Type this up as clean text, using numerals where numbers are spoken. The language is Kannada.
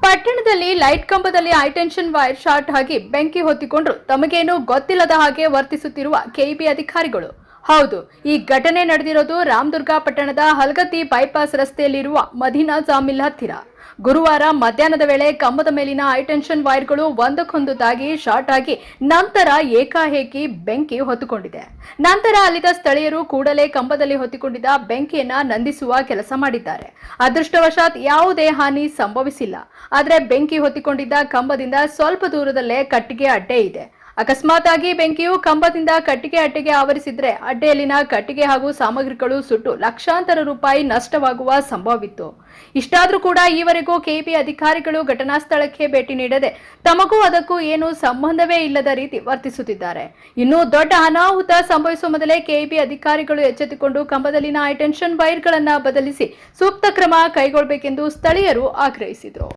ಪಟ್ಟಣದಲ್ಲಿ ಲೈಟ್ ಕಂಬದಲ್ಲಿ ಹೈಟೆನ್ಷನ್ ವೈರ್ ಶಾರ್ಟ್ ಆಗಿ ಬೆಂಕಿ ಹೊತ್ತಿಕೊಂಡ್ರು ತಮಗೇನು ಗೊತ್ತಿಲ್ಲದ ಹಾಗೆ ವರ್ತಿಸುತ್ತಿರುವ ಕೆಇಬಿ ಅಧಿಕಾರಿಗಳು. ಹೌದು, ಈ ಘಟನೆ ನಡೆದಿರೋದು ರಾಮದುರ್ಗ ಪಟ್ಟಣದ ಹಲಗತ್ತಿ ಬೈಪಾಸ್ ರಸ್ತೆಯಲ್ಲಿರುವ ಮದೀನಾ ಜಾಮಿಲ್ ಹತ್ತಿರ. ಗುರುವಾರ ಮಧ್ಯಾಹ್ನದ ವೇಳೆ ಕಂಬದ ಮೇಲಿನ ಹೈಟೆನ್ಷನ್ ವೈರ್ಗಳು ಒಂದಕ್ಕೊಂದಾಗಿ ಶಾರ್ಟ್ ಆಗಿ ನಂತರ ಏಕಾಏಕಿ ಬೆಂಕಿ ಹೊತ್ತುಕೊಂಡಿದೆ. ನಂತರ ಅಲ್ಲಿದ್ದ ಸ್ಥಳೀಯರು ಕೂಡಲೇ ಕಂಬದಲ್ಲಿ ಹೊತ್ತಿಕೊಂಡಿದ್ದ ಬೆಂಕಿಯನ್ನ ನಂದಿಸುವ ಕೆಲಸ ಮಾಡಿದ್ದಾರೆ. ಅದೃಷ್ಟವಶಾತ್ ಯಾವುದೇ ಹಾನಿ ಸಂಭವಿಸಿಲ್ಲ. ಆದರೆ ಬೆಂಕಿ ಹೊತ್ತಿಕೊಂಡಿದ್ದ ಕಂಬದಿಂದ ಸ್ವಲ್ಪ ದೂರದಲ್ಲೇ ಕಟ್ಟಿಗೆ ಅಡ್ಡೆ ಇದೆ. ಅಕಸ್ಮಾತ್ ಆಗಿ ಬೆಂಕಿಯು ಕಂಬದಿಂದ ಕಟ್ಟಿಗೆ ಅಡ್ಡೆಗೆ ಆವರಿಸಿದ್ರೆ ಅಡ್ಡೆಯಲ್ಲಿನ ಕಟ್ಟಿಗೆ ಹಾಗೂ ಸಾಮಗ್ರಿಗಳು ಸುಟ್ಟು ಲಕ್ಷಾಂತರ ರೂಪಾಯಿ ನಷ್ಟವಾಗುವ ಸಂಭವವಿತ್ತು. ಇಷ್ಟಾದ್ರೂ ಕೂಡ ಈವರೆಗೂ ಕೆಇಬಿ ಅಧಿಕಾರಿಗಳು ಘಟನಾ ಸ್ಥಳಕ್ಕೆ ಭೇಟಿ ನೀಡದೆ ತಮಗೂ ಅದಕ್ಕೂ ಏನು ಸಂಬಂಧವೇ ಇಲ್ಲದ ರೀತಿ ವರ್ತಿಸುತ್ತಿದ್ದಾರೆ. ಇನ್ನು ದೊಡ್ಡ ಅನಾಹುತ ಸಂಭವಿಸುವ ಮೊದಲೇ ಕೆಇಬಿ ಅಧಿಕಾರಿಗಳು ಎಚ್ಚೆತ್ತುಕೊಂಡು ಕಂಬದಲ್ಲಿನ ಹೈಟೆನ್ಷನ್ ವೈರ್ಗಳನ್ನು ಬದಲಿಸಿ ಸೂಕ್ತ ಕ್ರಮ ಕೈಗೊಳ್ಳಬೇಕೆಂದು ಸ್ಥಳೀಯರು ಆಗ್ರಹಿಸಿದರು.